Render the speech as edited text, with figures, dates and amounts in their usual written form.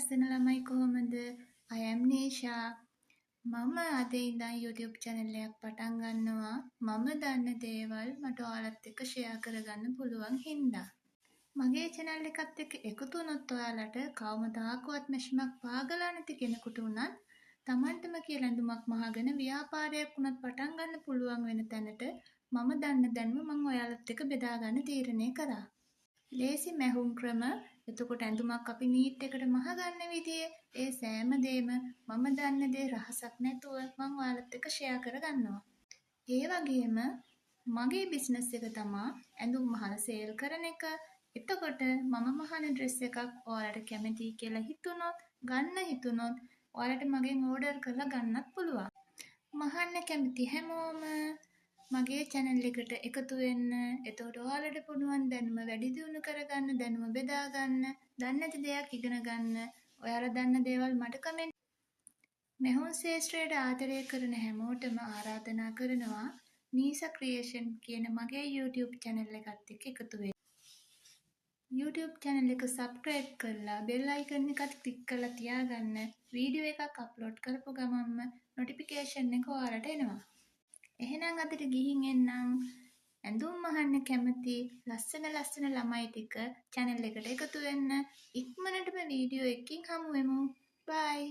ලස්සන ළමයි කොහොමද? I am Nisha. මම අද ඉඳන් YouTube channel එකක් පටන් ගන්නවා. මම දන්න දේවල් මට ඔයාලත් එක්ක share කරගන්න පුළුවන් හින්දා. මගේ channel එකත් එක්ක එකතු වුණොත් ඔයාලට කවමදාකවත් මැෂිමක් පාගලා නැති කෙනෙකුට උනත් Tamanටම කියලා ඇඳුමක් මහගෙන ව්‍යාපාරයක් වුණත් පටන් ගන්න පුළුවන් වෙන තැනට මම දන්න දැනුම මම ඔයාලත් එක්ක බෙදා ගන්න තීරණය කරා. ලේසි මැහුම් ක්‍රම එතකොට ඇඳුමක් අපි නීට් එකට මහගන්න විදිය ඒ සෑම දේම මම දන්න දේ රහසක් නැතුව මම ඔයාලත් එක්ක ෂෙයා කරගන්නවා. ඒ වගේම මගේ බිස්නස් එක තමා ඇඳුම් මහලා සේල් කරන එක. එතකොට මම මහන ඩ්‍රෙස් එකක් ඔයාලට කැමතියි කියලා හිතුනොත් ගන්න හිතුනොත් ඔයාලට මගෙන් ඕඩර් කරලා ගන්නත් පුළුවන්. මහන්න කැමති හැමෝම මගේ channel එකට එකතු වෙන්න. එතකොට ඔයාලට පුළුවන් දැනුම වැඩි දියුණු කරගන්න, දැනුම බෙදා ගන්න, දන්නේ නැති දෙයක් ඉගෙන ගන්න. ඔයාලා දන්න දේවල් මට කමෙන්ට් මෙහොන් ශේෂ්ත්‍රයට ආදරය කරන හැමෝටම ආරාධනා කරනවා නීසා ක්‍රියේෂන් කියන මගේ YouTube channel එකත් එක්ක එකතු වෙන්න. YouTube channel එක subscribe කරලා bell icon එකත් click කරලා තියාගන්න. වීඩියෝ එකක් upload කරපු ගමන්ම notification එක ඔයාලට එනවා. එහෙනම් අදට ගිහින් එන්නම්. ඇඳුම් මහන්න කැමති ලස්සන ළමයි ටික channel එකට එකතු වෙන්න. ඉක්මනටම වීඩියෝ එකකින් හමු වෙමු. bye.